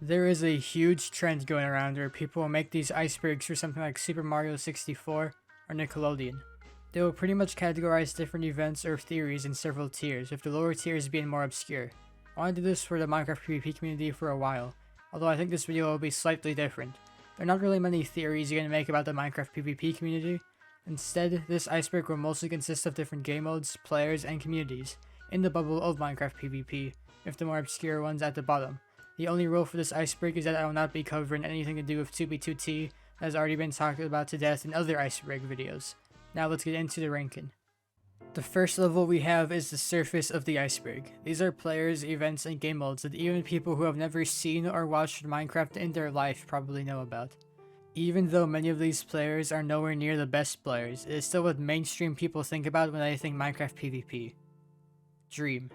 There is a huge trend going around where people will make these icebergs for something like Super Mario 64 or Nickelodeon. They will pretty much categorize different events or theories in several tiers, with the lower tiers being more obscure. I want to do this for the Minecraft PvP community for a while, although I think this video will be slightly different. There are not really many theories you're going to make about the Minecraft PvP community. Instead, this iceberg will mostly consist of different game modes, players, and communities in the bubble of Minecraft PvP, with the more obscure ones at the bottom. The only rule for this iceberg is that I will not be covering anything to do with 2b2t that has already been talked about to death in other iceberg videos. Now let's get into the ranking. The first level we have is the surface of the iceberg. These are players, events, and game modes that even people who have never seen or watched Minecraft in their life probably know about. Even though many of these players are nowhere near the best players, it is still what mainstream people think about when they think Minecraft PvP. Dream.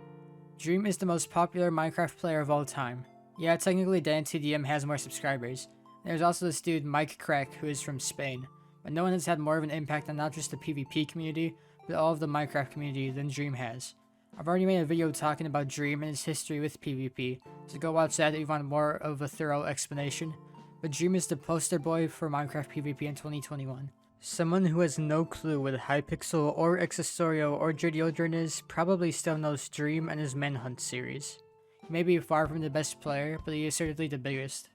Dream is the most popular Minecraft player of all time. Yeah, technically Danteh has more subscribers. There's also this dude Mike Crack who is from Spain, but no one has had more of an impact on not just the PvP community, but all of the Minecraft community than Dream has. I've already made a video talking about Dream and his history with PvP, so go watch that if you want more of a thorough explanation. But Dream is the poster boy for Minecraft PvP in 2021. Someone who has no clue what Hypixel or Exostorio or Jdegoederen is probably still knows Dream and his Manhunt series. He may be far from the best player, but he is certainly the biggest.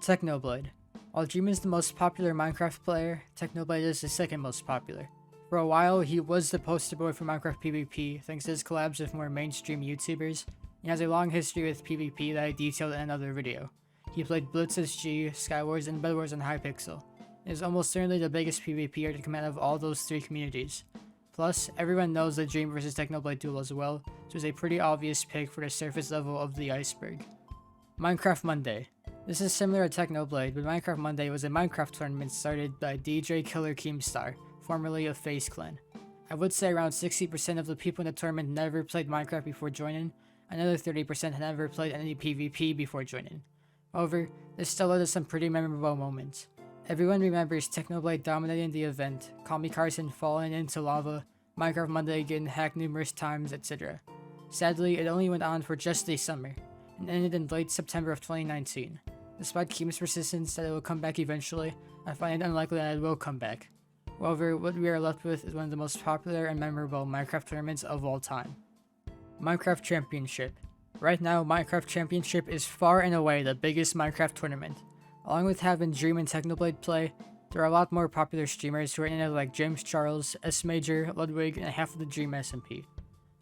Technoblade. While Dream is the most popular Minecraft player, Technoblade is the second most popular. For a while, he was the poster boy for Minecraft PvP thanks to his collabs with more mainstream YouTubers. He has a long history with PvP that I detailed in another video. He played Blitz SG, Skywars, and Bedwars on Hypixel. He is almost certainly the biggest PvPer to come out of all those three communities. Plus, everyone knows the Dream vs Technoblade duel as well, so it's a pretty obvious pick for the surface level of the iceberg. Minecraft Monday. This is similar to Technoblade, but Minecraft Monday was a Minecraft tournament started by DJ Killer Keemstar, formerly of FaZe Clan. I would say around 60% of the people in the tournament never played Minecraft before joining, another 30% had never played any PvP before joining. However, this still led to some pretty memorable moments. Everyone remembers Technoblade dominating the event, Call Carson falling into lava, Minecraft Monday getting hacked numerous times, etc. Sadly, it only went on for just a summer, and ended in late September of 2019. Despite Keem's persistence that it will come back eventually, I find it unlikely that it will come back. However, what we are left with is one of the most popular and memorable Minecraft tournaments of all time. Minecraft Championship. Right now, Minecraft Championship is far and away the biggest Minecraft tournament. Along with having Dream and Technoblade play, there are a lot more popular streamers who are in it like James Charles, S Major, Ludwig, and half of the Dream SMP.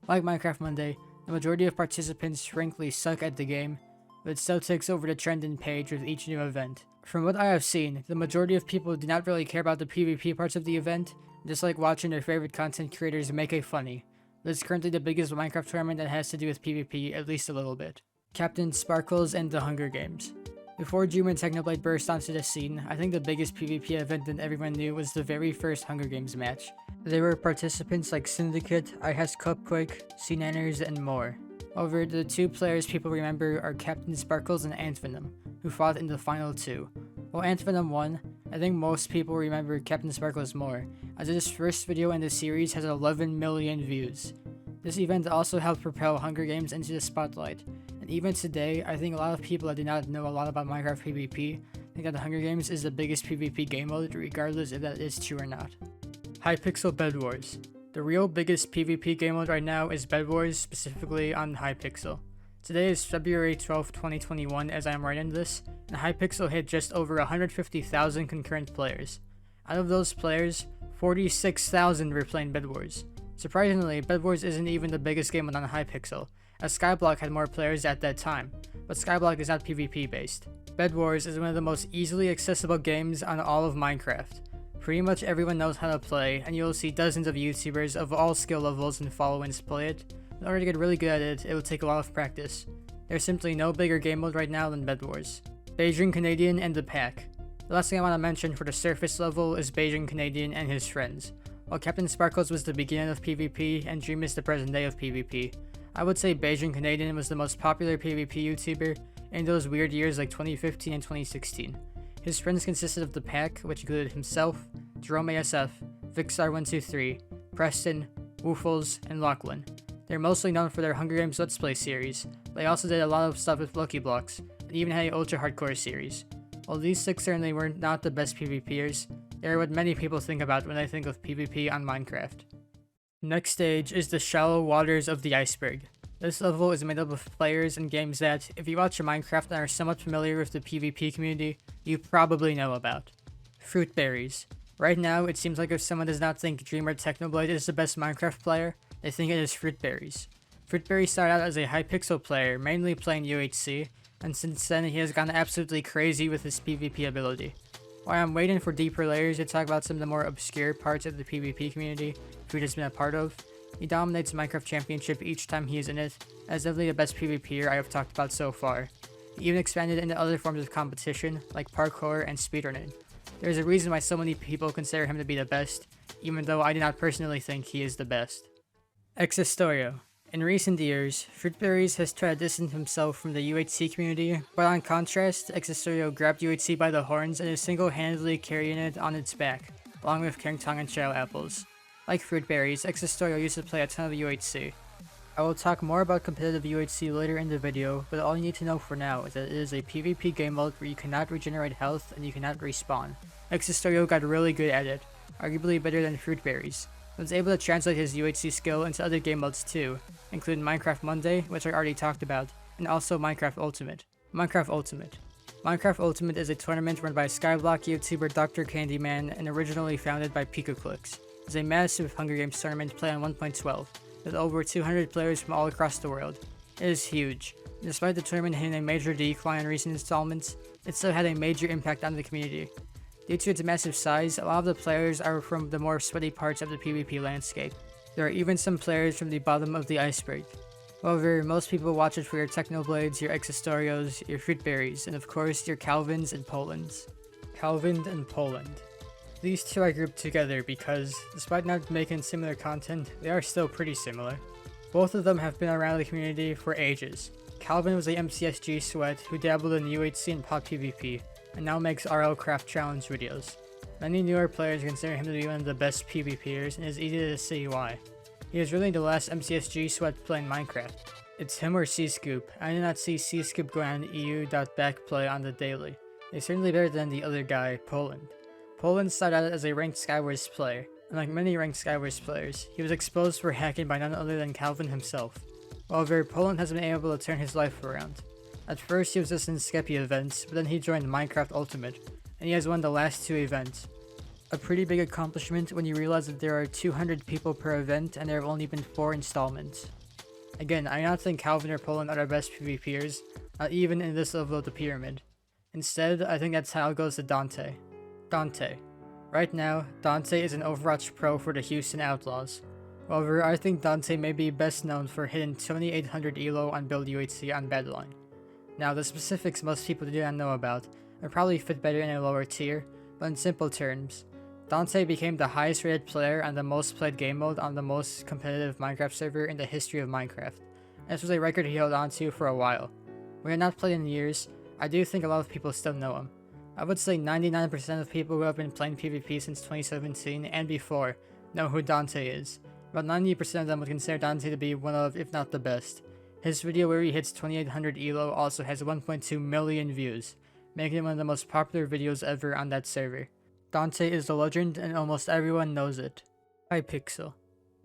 Like Minecraft Monday, the majority of participants frankly suck at the game, but it still takes over the trending page with each new event. From what I have seen, the majority of people do not really care about the PvP parts of the event, just like watching their favorite content creators make a funny. This is currently the biggest Minecraft tournament that has to do with PvP, at least a little bit. Captain Sparkles and the Hunger Games. Before Dream and Technoblade burst onto the scene, I think the biggest PvP event that everyone knew was the very first Hunger Games match. There were participants like Syndicate, iHas Cupquake, Cnanners, and more. However, the two players people remember are Captain Sparkles and Antvenom, who fought in the final two. While Antvenom won, I think most people remember Captain Sparkles more, as this first video in the series has 11 million views. This event also helped propel Hunger Games into the spotlight, and even today, I think a lot of people that do not know a lot about Minecraft PvP think that the Hunger Games is the biggest PvP game mode, regardless if that is true or not. Hypixel Bed Wars. The real biggest PvP game mode right now is Bed Wars, specifically on Hypixel. Today is February 12, 2021 as I am writing this, and Hypixel hit just over 150,000 concurrent players. Out of those players, 46,000 were playing Bed Wars. Surprisingly, Bed Wars isn't even the biggest game mode on Hypixel, as Skyblock had more players at that time, but Skyblock is not PvP based. Bed Wars is one of the most easily accessible games on all of Minecraft. Pretty much everyone knows how to play, and you'll see dozens of YouTubers of all skill levels and followings play it. In order to get really good at it, it will take a lot of practice. There's simply no bigger game mode right now than Bed Wars. Beijing Canadian and the Pack. The last thing I want to mention for the surface level is Beijing Canadian and his friends. While Captain Sparkles was the beginning of PvP and Dream is the present day of PvP, I would say Beijing Canadian was the most popular PvP YouTuber in those weird years like 2015 and 2016. His friends consisted of the Pack, which included himself, Jerome ASF, Vixar123, Preston, Woofles, and Lachlan. They're mostly known for their Hunger Games Let's Play series, but they also did a lot of stuff with Lucky Blocks, an and even had an ultra hardcore series. While these 6 certainly were not the best PvPers, they are what many people think about when they think of PvP on Minecraft. Next stage is the shallow waters of the iceberg. This level is made up of players and games that, if you watch Minecraft and are somewhat familiar with the PvP community, you probably know about. Fruitberries. Right now, it seems like if someone does not think Dreamer Technoblade is the best Minecraft player, they think it is Fruitberries. Fruitberries started out as a Hypixel player, mainly playing UHC, and since then he has gone absolutely crazy with his PvP ability. While I'm waiting for deeper layers to talk about some of the more obscure parts of the PvP community Fruit has been a part of, he dominates Minecraft Championship each time he is in it, as definitely the best PvPer I have talked about so far. He even expanded into other forms of competition, like parkour and speedrunning. There is a reason why so many people consider him to be the best, even though I do not personally think he is the best. Existorio. In recent years, Fruitberries has tried to distance himself from the UHC community, but on contrast, Existorio grabbed UHC by the horns and is single-handedly carrying it on its back, along with King Tong and Shadow Apples. Like Fruitberries, Existorio used to play a ton of UHC. I will talk more about competitive UHC later in the video, but all you need to know for now is that it is a PvP game mode where you cannot regenerate health and you cannot respawn. Existorio got really good at it, arguably better than Fruitberries, and was able to translate his UHC skill into other game modes too, including Minecraft Monday, which I already talked about, and also Minecraft Ultimate. Minecraft Ultimate is a tournament run by Skyblock YouTuber Dr. Candyman and originally founded by PikaClicks. It's a massive Hunger Games tournament played on 1.12, with over 200 players from all across the world. It is huge. Despite the tournament hitting a major decline in recent installments, it still had a major impact on the community. Due to its massive size, a lot of the players are from the more sweaty parts of the PvP landscape. There are even some players from the bottom of the iceberg. However, most people watch it for your Technoblades, your Existorios, your Fruitberries, and of course your Calvins and Polands. Calvin and Poland. These two are grouped together because, despite not making similar content, they are still pretty similar. Both of them have been around the community for ages. Calvin was a MCSG sweat who dabbled in UHC and Pod PvP, and now makes RL Craft Challenge videos. Many newer players consider him to be one of the best PvPers, and it is easy to see why. He is really the last MCSG sweat playing Minecraft. It's him or C-Scoop. I did not see C-Scoop go on EU.backplay on the daily. He's certainly better than the other guy, Poland. Poland started out as a ranked Skywars player. Unlike many ranked Skywars players, he was exposed for hacking by none other than Calvin himself. However, Poland has been able to turn his life around. At first he was just in Skeppy events, but then he joined Minecraft Ultimate, and he has won the last 2 events. A pretty big accomplishment when you realize that there are 200 people per event and there have only been 4 installments. Again, I do not think Calvin or Poland are our best PvPers, not even in this level of the pyramid. Instead, I think that's how it goes to Danteh. Danteh. Right now, Danteh is an Overwatch pro for the Houston Outlaws. However, I think Danteh may be best known for hitting 2800 elo on build UHC on Badline. Now, the specifics most people do not know about are probably fit better in a lower tier, but in simple terms, Danteh became the highest rated player on the most played game mode on the most competitive Minecraft server in the history of Minecraft. And this was a record he held on to for a while. We had not played in years, I do think a lot of people still know him. I would say 99% of people who have been playing PvP since 2017 and before know who Danteh is. About 90% of them would consider Danteh to be one of, if not the best. His video where he hits 2800 elo also has 1.2 million views, making it one of the most popular videos ever on that server. Danteh is a legend and almost everyone knows it. Hypixel.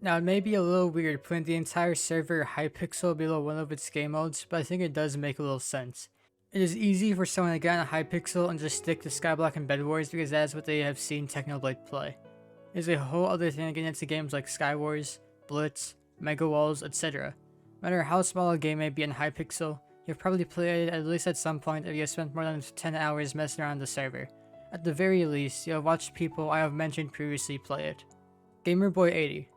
Now it may be a little weird putting the entire server Hypixel below one of its game modes, but I think it does make a little sense. It is easy for someone to get on a Hypixel and just stick to Skyblock and Bed Wars because that is what they have seen Technoblade play. It is a whole other thing to get into games like Skywars, Blitz, Mega Walls, etc. No matter how small a game may be in Hypixel, you've probably played it at least at some point if you have spent more than 10 hours messing around the server. At the very least, you have watched people I have mentioned previously play it. GamerBoy80.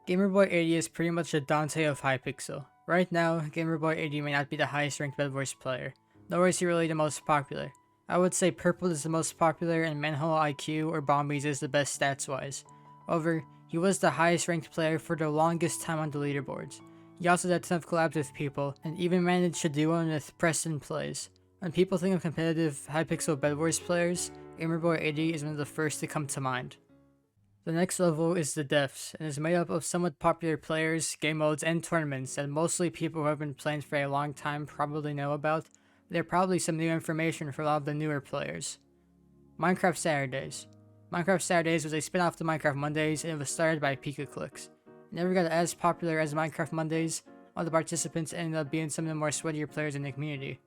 GamerBoy80 is pretty much the Danteh of Hypixel. Right now, GamerBoy80 may not be the highest ranked Bed Wars player, nor is he really the most popular. I would say Purple is the most popular and Manhole IQ or Bombies is the best stats wise. However, he was the highest ranked player for the longest time on the leaderboards. He also did a ton of collabs with people, and even managed to do one with Preston Plays. When people think of competitive Hypixel Bed Wars players, GamerBoy80 is one of the first to come to mind. The next level is the Depths, and is made up of somewhat popular players, game modes, and tournaments that mostly people who have been playing for a long time probably know about, There are probably some new information for a lot of the newer players. Minecraft Saturdays. Minecraft Saturdays was a spin-off to Minecraft Mondays, and it was started by PikaClicks. It never got as popular as Minecraft Mondays. All the participants ended up being some of the more sweatier players in the community.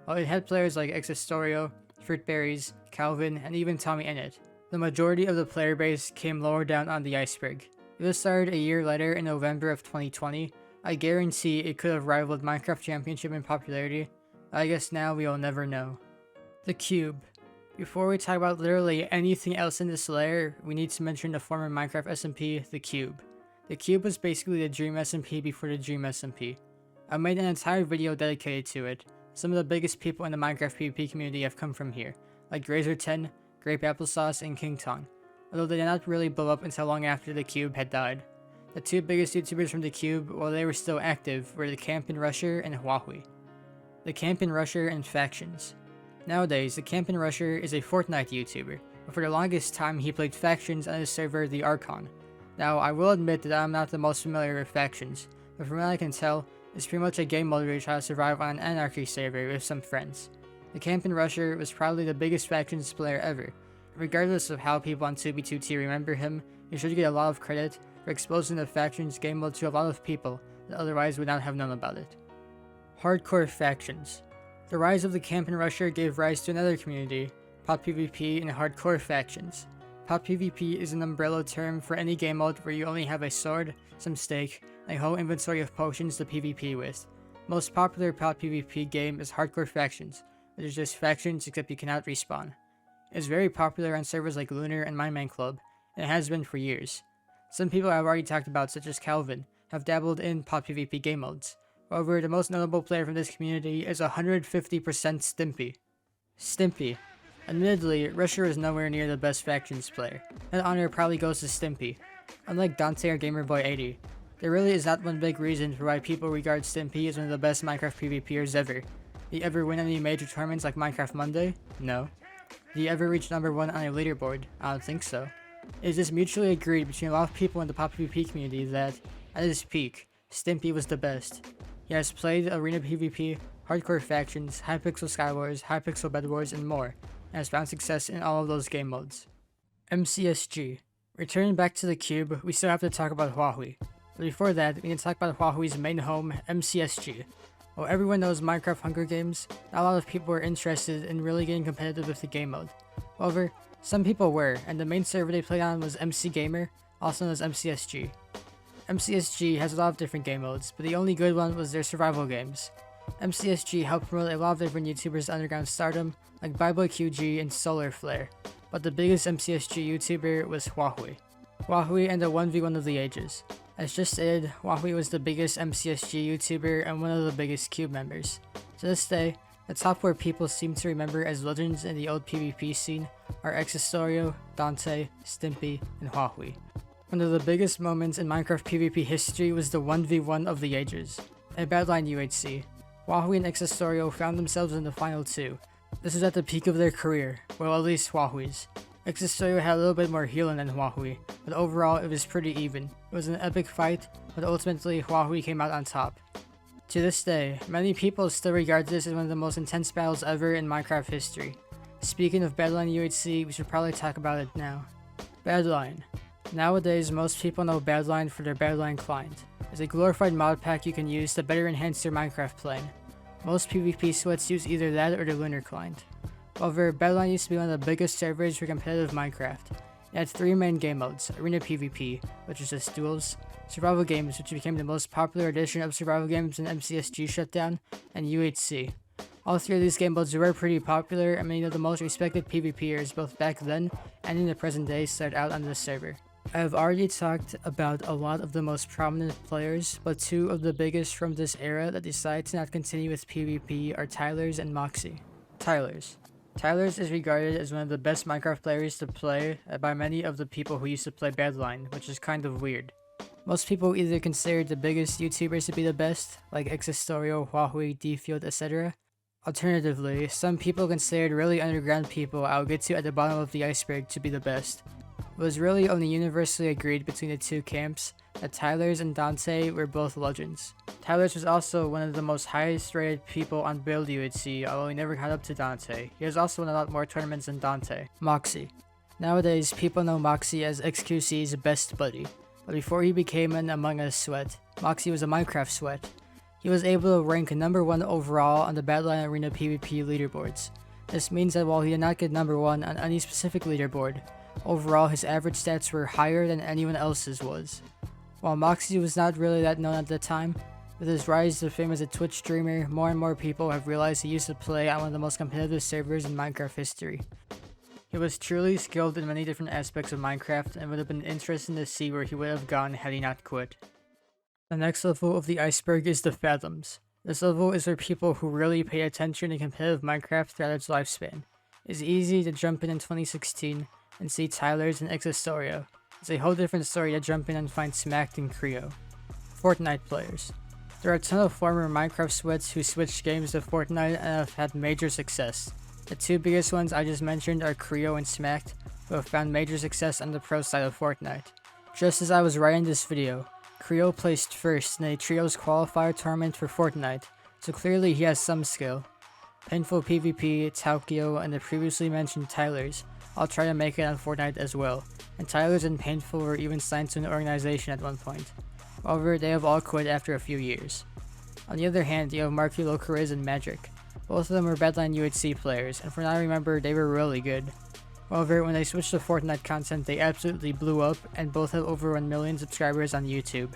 While it had players like Exostorio, Fruitberries, Calvin, and even Tommy in it, the majority of the player base came lower down on the iceberg. If it started a year later in November of 2020, I guarantee it could have rivaled Minecraft Championship in popularity. I guess now we will never know. The Cube. Before we talk about literally anything else in this layer, we need to mention the former Minecraft SMP, the Cube. The Cube was basically the Dream SMP before the Dream SMP. I made an entire video dedicated to it. Some of the biggest people in the Minecraft PvP community have come from here, like Grazer10, Grape Applesauce, and King Tong, although they did not really blow up until long after the Cube had died. The two biggest YouTubers from the Cube, while they were still active, were the Campin' Rusher and Huawei. The Campin' Rusher and Factions. Nowadays, the Campin' Rusher is a Fortnite YouTuber, but for the longest time he played Factions on his server, the Archon. Now, I will admit that I'm not the most familiar with Factions, but from what I can tell, it's pretty much a game mode where you try to survive on an anarchy server with some friends. The Campin' Rusher was probably the biggest Factions player ever. Regardless of how people on 2b2t remember him, he should get a lot of credit for exposing the Factions game mode to a lot of people that otherwise would not have known about it. Hardcore Factions. The rise of the Campin' Rusher gave rise to another community, PvP and Hardcore Factions. PvP is an umbrella term for any game mode where you only have a sword, some steak, and a whole inventory of potions to PvP with. Most popular PvP game is Hardcore Factions, which is just factions except you cannot respawn. It is very popular on servers like Lunar and MyMan Club, and it has been for years. Some people I've already talked about, such as Calvin, have dabbled in PvP game modes. However, the most notable player from this community is 150% Stimpy. Stimpy. Admittedly, Rusher is nowhere near the best Factions player. That honor probably goes to Stimpy. Unlike Danteh or GamerBoy80, there really is not one big reason for why people regard Stimpy as one of the best Minecraft PvPers ever. Did he ever win any major tournaments like Minecraft Monday? No. Did he ever reach number 1 on a leaderboard? I don't think so. It is just mutually agreed between a lot of people in the PvP community that, at his peak, Stimpy was the best. He has played Arena PvP, Hardcore Factions, Hypixel Skywars, Hypixel Bed Wars, and more, and has found success in all of those game modes. MCSG. Returning back to the Cube, we still have to talk about Huawei. But before that, we need to talk about Huawei's main home, MCSG. While everyone knows Minecraft Hunger Games, not a lot of people were interested in really getting competitive with the game mode. However, some people were, and the main server they played on was MC Gamer, also known as MCSG. MCSG has a lot of different game modes, but the only good one was their survival games. MCSG helped promote a lot of different YouTubers to underground stardom, like BibleQG and Solar Flare, but the biggest MCSG YouTuber was Huawei. Huawei and the 1v1 of the ages. As just stated, Huawei was the biggest MCSG YouTuber and one of the biggest Cube members. To this day, the top 4 people seem to remember as legends in the old PvP scene are Exostorio, Danteh, Stimpy, and Huawei. One of the biggest moments in Minecraft PvP history was the 1v1 of the ages. At Badline UHC, Huawei and Exostorio found themselves in the final 2. This was at the peak of their career, well at least Huawei's. Exostorio had a little bit more healing than Huawei, but overall it was pretty even. It was an epic fight, but ultimately Huawei came out on top. To this day, many people still regard this as one of the most intense battles ever in Minecraft history. Speaking of Badline UHC, we should probably talk about it now. Badline. Nowadays, most people know Badline for their Badline client. It's a glorified mod pack you can use to better enhance your Minecraft playing. Most PvP sweats use either that or the Lunar client. However, Badline used to be one of the biggest servers for competitive Minecraft. It had 3 main game modes: Arena PvP, which is just duels, Survival Games, which became the most popular edition of survival games in MCSG shutdown, and UHC. All 3 of these game modes were pretty popular, and many of the most respected PvPers both back then and in the present day started out on this server. I have already talked about a lot of the most prominent players, but 2 of the biggest from this era that decided to not continue with PvP are Tylers and Moxie. Tylers. Tylers is regarded as one of the best Minecraft players to play by many of the people who used to play Badline, which is kind of weird. Most people either consider the biggest YouTubers to be the best, like Exostorio, Huawei, Dfield, etc. Alternatively, some people considered really underground people I'll get to at the bottom of the iceberg to be the best. It was really only universally agreed between the 2 camps that Tyler's and Danteh were both legends. Tyler's was also one of the most highest rated people on Build UHC, although he never caught up to Danteh. He has also won a lot more tournaments than Danteh. Moxie. Nowadays, people know Moxie as XQC's best buddy, but before he became an Among Us sweat, Moxie was a Minecraft sweat. He was able to rank number 1 overall on the Battleline Arena PvP leaderboards. This means that while he did not get number 1 on any specific leaderboard, overall his average stats were higher than anyone else's was. While Moxie was not really that known at the time, with his rise to fame as a Twitch streamer, more and more people have realized he used to play on one of the most competitive servers in Minecraft history. He was truly skilled in many different aspects of Minecraft and would have been interesting to see where he would have gone had he not quit. The next level of the iceberg is the Fathoms. This level is for people who really pay attention to competitive Minecraft throughout its lifespan. It's easy to jump in 2016 and see Tyler's and Exostoria. It's a whole different story to jump in and find Smacked and Creo. Fortnite players. There are a ton of former Minecraft sweats who switched games to Fortnite and have had major success. The two biggest ones I just mentioned are Creo and Smacked, who have found major success on the pro side of Fortnite. Just as I was writing this video, Creo placed first in a Trios qualifier tournament for Fortnite, so clearly he has some skill. Painful PvP, Taukio, and the previously mentioned Tyler's all try to make it on Fortnite as well, and Tyler's and Painful were even signed to an organization at one point. However, they have all quit after a few years. On the other hand, you have Marky Locariz and Magic. Both of them were Badline UHC players, and from what I remember, they were really good. However, when they switched to Fortnite content, they absolutely blew up, and both have over 1 million subscribers on YouTube.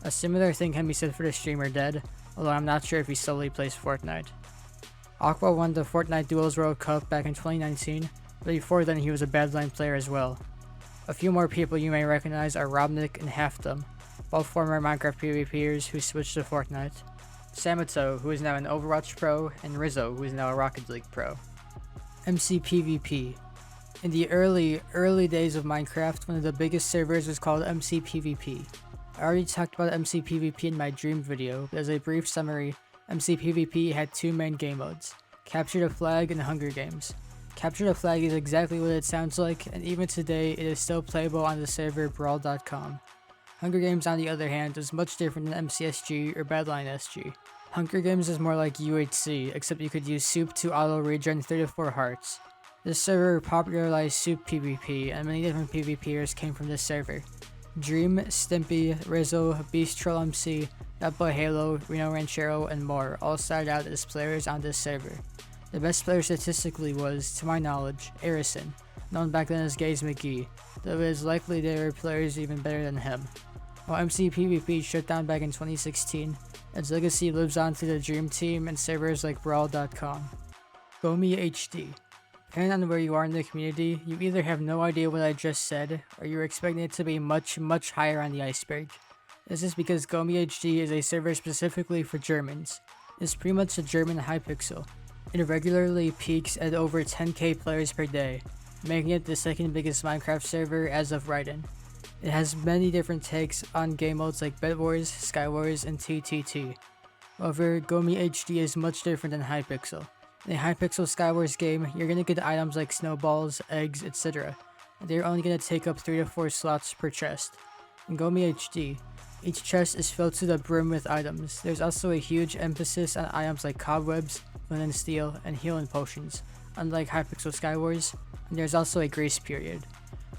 A similar thing can be said for the streamer Dead, although I'm not sure if he solely plays Fortnite. Aqua won the Fortnite Duels World Cup back in 2019, but before then he was a Badline player as well. A few more people you may recognize are Robnik and Halfdom, both former Minecraft PvPers who switched to Fortnite. Samato, who is now an Overwatch pro, and Rizzo, who is now a Rocket League pro. MCPvP. In the early days of Minecraft, one of the biggest servers was called MCPvP. I already talked about MCPvP in my Dream video, but as a brief summary, MCPvP had two main game modes, Capture the Flag and Hunger Games. Capture the Flag is exactly what it sounds like, and even today it is still playable on the server Brawl.com. Hunger Games, on the other hand, is much different than MCSG or Badline SG. Hunger Games is more like UHC, except you could use Soup to auto-regen 34 hearts. This server popularized Soup PvP, and many different PvPers came from this server. Dream, Stimpy, Rizzo, Beast Troll MC, That Boy Halo, Reno Ranchero, and more all started out as players on this server. The best player statistically was, to my knowledge, Arison, known back then as Gaze McGee, though it is likely there were players even better than him. While MCPvP shut down back in 2016, its legacy lives on through the Dream Team and servers like Brawl.com. Gomi HD. Depending on where you are in the community, you either have no idea what I just said, or you're expecting it to be much higher on the iceberg. This is because Gomi HD is a server specifically for Germans. It's pretty much a German Hypixel. It regularly peaks at over 10k players per day, making it the second biggest Minecraft server as of writing. It has many different takes on game modes like Bed Wars, Sky Wars, and TTT. However, Gomi HD is much different than Hypixel. In a Hypixel Sky Wars game, you're gonna get items like snowballs, eggs, etc. And they're only gonna take up 3 to 4 slots per chest. In Gomi HD, each chest is filled to the brim with items. There's also a huge emphasis on items like cobwebs, flint and steel, and healing potions, unlike Hypixel Sky Wars, and there's also a grace period.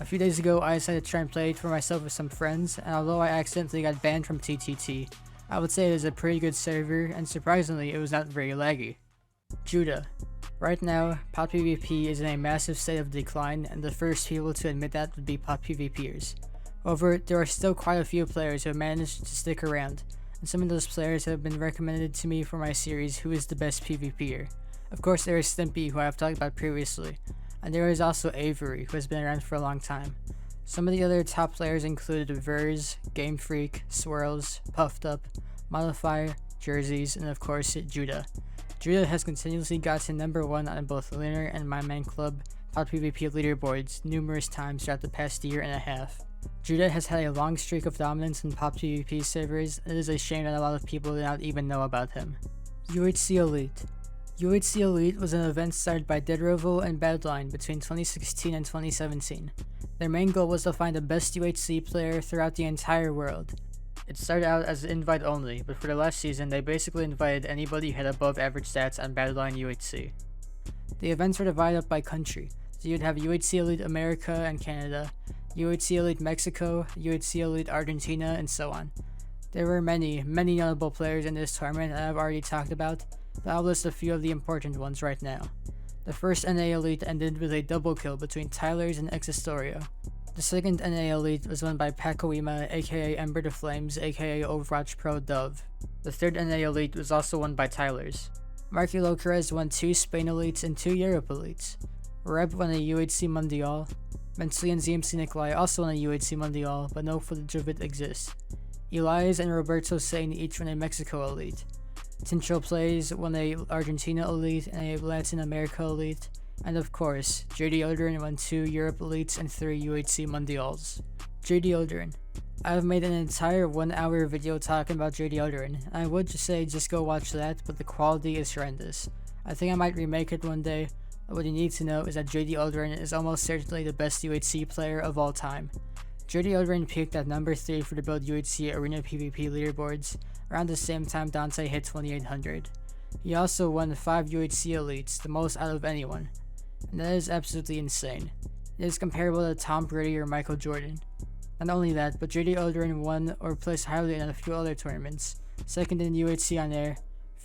A few days ago, I decided to try and play it for myself with some friends, and although I accidentally got banned from TTT, I would say it is a pretty good server, and surprisingly, it was not very laggy. Jewdah. Right now, Pot PvP is in a massive state of decline, and the first people to admit that would be Pot PvPers. However, there are still quite a few players who have managed to stick around, and some of those players have been recommended to me for my series Who is the Best PvPer. Of course, there is Stimpy, who I have talked about previously, and there is also Avery, who has been around for a long time. Some of the other top players included Verz, Game Freak, Swirls, Puffed Up, Modifier, Jerseys, and of course, Jewdah. Jewdah has continuously gotten number 1 on both Lunar and My Man Club Pot PvP leaderboards numerous times throughout the past year and a half. Jewdah has had a long streak of dominance in Pot PvP servers, and it is a shame that a lot of people do not even know about him. UHC Elite. UHC Elite was an event started by Deadroval and Badline between 2016 and 2017. Their main goal was to find the best UHC player throughout the entire world, It started out as invite only, but for the last season they basically invited anybody who had above average stats on Battleline UHC. The events were divided up by country, so you'd have UHC Elite America and Canada, UHC Elite Mexico, UHC Elite Argentina, and so on. There were many notable players in this tournament that I've already talked about, but I'll list a few of the important ones right now. The first NA Elite ended with a double kill between Tyler's and Existorio. The second NA Elite was won by Pacoima, aka Ember the Flames, aka Overwatch Pro Dove. The third NA Elite was also won by Tyler's. Marky Locarez won 2 Spain Elites and 2 Europe Elites. Reb won a UHC Mundial. Mentally and ZMC Nikolai also won a UHC Mundial, but no footage of it exists. Elias and Roberto Sane each won a Mexico Elite. Tincho Plays won a Argentina Elite and a Latin America Elite. And of course, Jdegoederen won 2 Europe Elites and 3 UHC Mundials. Jdegoederen. I've made an entire 1-hour video talking about Jdegoederen, and I would just say just go watch that, but the quality is horrendous. I think I might remake it one day, but what you need to know is that Jdegoederen is almost certainly the best UHC player of all time. Jdegoederen peaked at number 3 for the Build UHC Arena PvP leaderboards, around the same time Danteh hit 2800. He also won 5 UHC Elites, the most out of anyone, and that is absolutely insane. It is comparable to Tom Brady or Michael Jordan. Not only that, but Jdegoederen won or placed highly in a few other tournaments, 2nd in UHC on Air,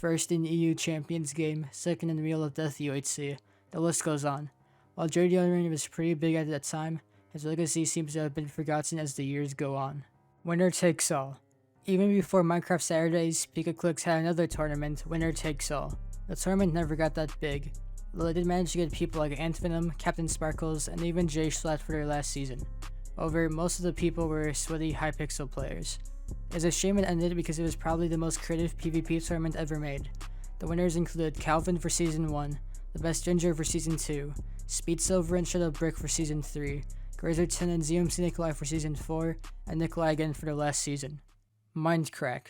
1st in EU Champions Game, 2nd in Wheel of Death UHC, the list goes on. While Jdegoederen was pretty big at that time, his legacy seems to have been forgotten as the years go on. Winner takes all. Even before Minecraft Saturdays, PikaClicks had another tournament, Winner Takes All. The tournament never got that big, though they did manage to get people like Antvenom, Captain Sparkles, and even Jay Schlatt for their last season. However, most of the people were sweaty Hypixel players. It's a shame it ended because it was probably the most creative PvP tournament ever made. The winners included Calvin for Season 1, The Best Ginger for Season 2, Speed Silver and Shut Up Brick for Season 3, Grazerton and ZMC Nikolai for Season 4, and Nikolai again for their last season. Mindcrack.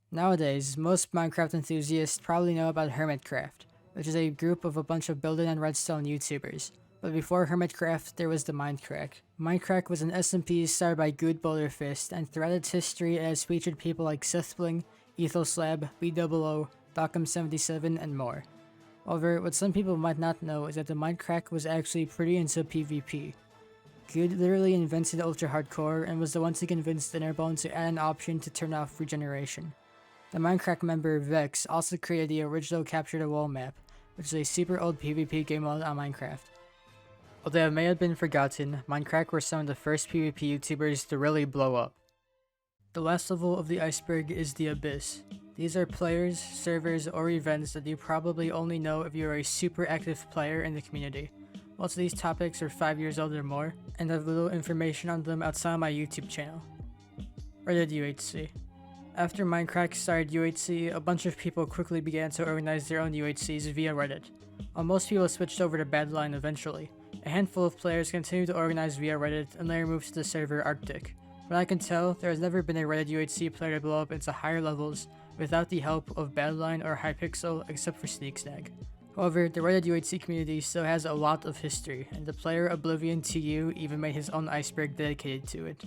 Nowadays, most Minecraft enthusiasts probably know about Hermitcraft, which is a group of a bunch of building and redstone YouTubers. But before Hermitcraft, there was the Mindcrack. Mindcrack was an SMP started by Good Boulderfist, and throughout its history it has featured people like Sethbling, Ethoslab, BOO, Dockham77, and more. However, what some people might not know is that the Mindcrack was actually pretty into PvP. Good literally invented Ultra Hardcore and was the one to convince Dinnerbone to add an option to turn off regeneration. The Minecraft member Vex also created the original Capture the Wall map, which is a super old PvP game mode on Minecraft. Although it may have been forgotten, Minecraft were some of the first PvP YouTubers to really blow up. The last level of the iceberg is the Abyss. These are players, servers, or events that you probably only know if you are a super active player in the community. Most of these topics are 5 years old or more, and have little information on them outside of my YouTube channel. Reddit UHC. After Minecraft started UHC, a bunch of people quickly began to organize their own UHCs via Reddit. While most people switched over to Badline eventually, a handful of players continued to organize via Reddit and later moved to the server Arctic. From what I can tell, there has never been a Reddit UHC player to blow up into higher levels without the help of Badline or Hypixel except for Sneaksnag. However, the Reddit UHC community still has a lot of history, and the player Oblivion TU even made his own iceberg dedicated to it.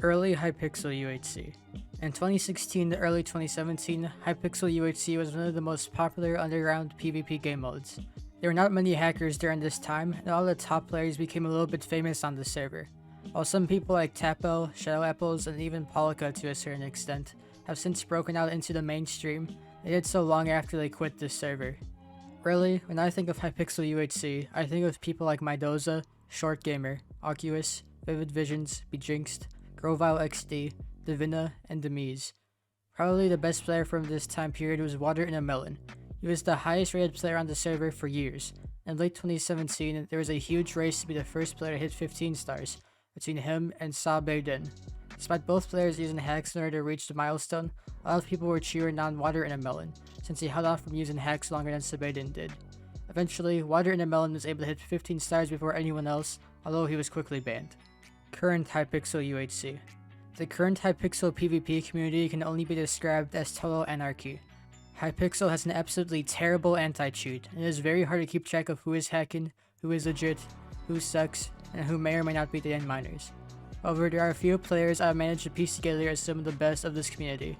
Early Hypixel UHC. In 2016 to early 2017, Hypixel UHC was one of the most popular underground PvP game modes. There were not many hackers during this time, and all the top players became a little bit famous on the server. While some people like Tapel, Shadow Apples, and even Polika to a certain extent have since broken out into the mainstream, they did so long after they quit this server. Really, when I think of Hypixel UHC, I think of people like Midoza, Short Gamer, Oculus, Vivid Visions, Bejinxed, Grovile XD, Divina, and Demise. Probably the best player from this time period was Water in a Melon. He was the highest rated player on the server for years. In late 2017, there was a huge race to be the first player to hit 15 stars, between him and Sa Beidin. Despite both players using hacks in order to reach the milestone, a lot of people were cheering on Water in a Melon, since he held off from using hacks longer than Sabedin did. Eventually, Water in a Melon was able to hit 15 stars before anyone else, although he was quickly banned. Current Hypixel UHC. The current Hypixel PvP community can only be described as total anarchy. Hypixel has an absolutely terrible anti-cheat, and it is very hard to keep track of who is hacking, who is legit, who sucks, and who may or may not be the end miners. However, there are a few players I have managed to piece together as some of the best of this community.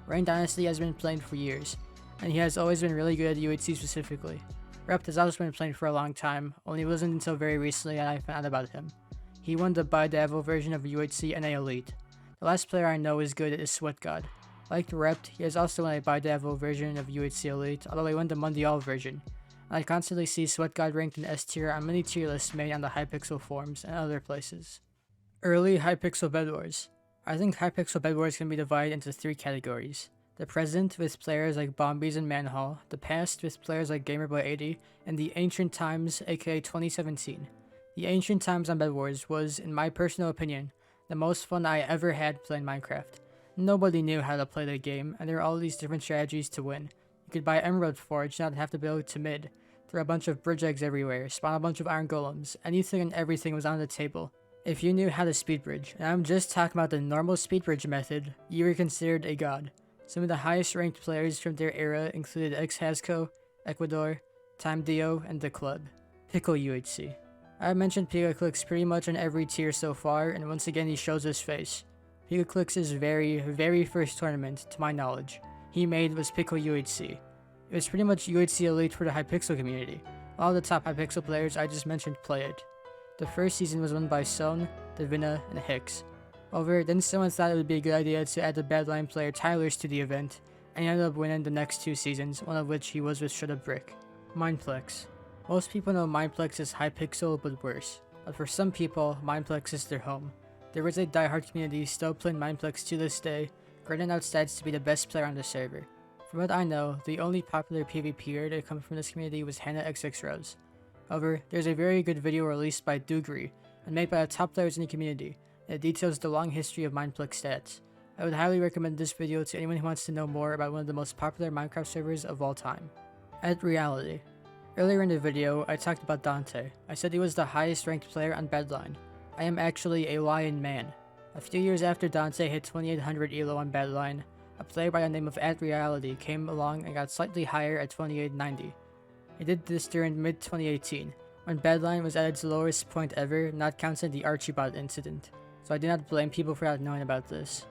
Rain Dynasty has been playing for years, and he has always been really good at UHC specifically. Rept has also been playing for a long time, only it wasn't until very recently that I found out about him. He won the Jdegoederen version of UHC Elite. The last player I know is good is Jdegoederen. Like Rept, he has also won a Jdegoederen version of UHC Elite, although he won the Mundial version. And I constantly see Jdegoederen ranked in S tier on many tier lists made on the Hypixel forums and other places. Early Hypixel Bed Wars. I think Hypixel Bed Wars can be divided into 3 categories. The present with players like Bombies and Manhall, the past with players like GamerBoy80, and the ancient times aka 2017. The ancient times on Bed Wars was, in my personal opinion, the most fun I ever had playing Minecraft. Nobody knew how to play the game, and there were all these different strategies to win. You could buy Emerald Forge, not have to build to mid, throw a bunch of bridge eggs everywhere, spawn a bunch of iron golems, anything and everything was on the table. If you knew how to speed bridge, and I'm just talking about the normal speed bridge method, you were considered a god. Some of the highest ranked players from their era included Xhazco, Ecuador, Time Dio, and The Club. Pickle UHC. I've mentioned Picoclix pretty much in every tier so far, and once again he shows his face. Picoclix's very first tournament, to my knowledge, he made was Pickle UHC. It was pretty much UHC Elite for the Hypixel community. A lot of the top Hypixel players I just mentioned play it. The first season was won by Son, Davina, and Hicks. However, then someone thought it would be a good idea to add the Badline player Tylers to the event, and he ended up winning the next 2 seasons, one of which he was with Shut Up Brick. Mineplex. Most people know Mineplex as Hypixel, but worse. But for some people, Mineplex is their home. There is a diehard community still playing Mineplex to this day, grinding out stats to be the best player on the server. From what I know, the only popular PvPer to come from this community was Hannah XX Rose. However, there's a very good video released by Jdegoederen and made by the top players in the community that details the long history of Mineplex stats. I would highly recommend this video to anyone who wants to know more about one of the most popular Minecraft servers of all time. At Reality. Earlier in the video, I talked about Danteh. I said he was the highest ranked player on Badline. I am actually a lion man. A few years after Danteh hit 2800 elo on Badline, a player by the name of At Reality came along and got slightly higher at 2890. He did this during mid-2018, when Badline was at its lowest point ever, not counting the Archibot incident, so I do not blame people for not knowing about this.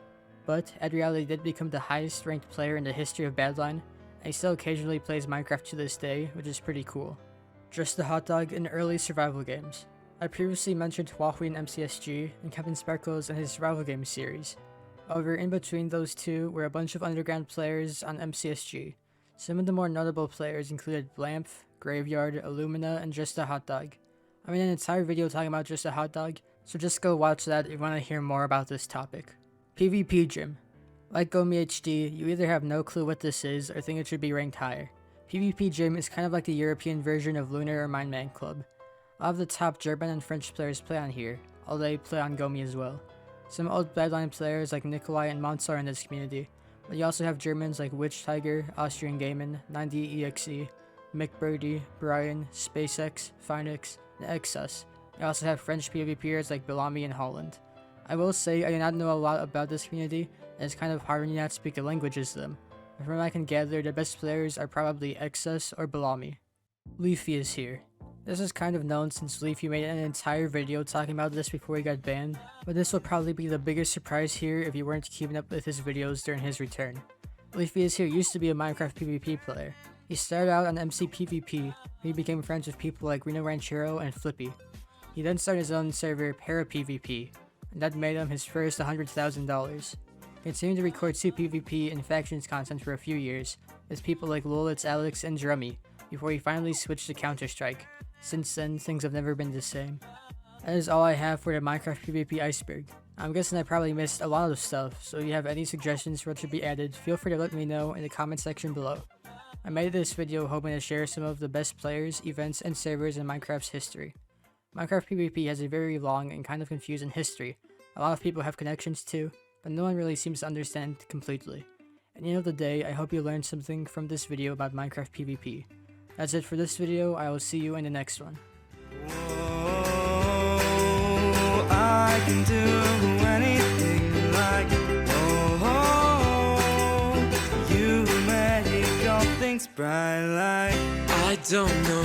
But At Reality did become the highest ranked player in the history of Badline, and he still occasionally plays Minecraft to this day, which is pretty cool. Just a hot dog in early survival games. I previously mentioned Huawei and MCSG, and Captain Sparkles and his survival game series. However, in between those two were a bunch of underground players on MCSG. Some of the more notable players included Blamph, Graveyard, Illumina, and Just a Hot Dog. I made an entire video talking about Just a Hot Dog, so just go watch that if you want to hear more about this topic. PvPGym. Like GoMeHD, you either have no clue what this is or think it should be ranked higher. PvPGym is kind of like the European version of Lunar or Mindman Club. A lot of the top German and French players play on here, although they play on Gomi as well. Some old Badline players like Nikolai and Mons are in this community, but you also have Germans like Witch Tiger, Austrian Gaming, 90EXE, Mick Birdie, Brian, SpaceX, Phoenix, and Exus. You also have French PvPers like Bellamy and Holland. I will say I do not know a lot about this community, and it's kind of hard when you not speak the languages to them. But from what I can gather, the best players are probably Exus or Bellamy. Leafy is here. This is kind of known since Leafy made an entire video talking about this before he got banned, but this will probably be the biggest surprise here if you weren't keeping up with his videos during his return. Leafy is here used to be a Minecraft PvP player. He started out on MCPvP, where he became friends with people like Reno Ranchero and Flippy. He then started his own server, PvPGym, and that made him his first $100,000. He continued to record 2 PvP and factions content for a few years, with people like Lolitz, Alex, and Drummy, before he finally switched to Counter-Strike. Since then, things have never been the same. That is all I have for the Minecraft PvP Iceberg. I'm guessing I probably missed a lot of stuff, so if you have any suggestions for what should be added, feel free to let me know in the comment section below. I made this video hoping to share some of the best players, events, and servers in Minecraft's history. Minecraft PvP has a very long and kind of confusing history. A lot of people have connections to, but no one really seems to understand it completely. At the end of the day, I hope you learned something from this video about Minecraft PvP. That's it for this video. I will see you in the next one. Oh, I can do anything like oh, you make all things bright like I don't know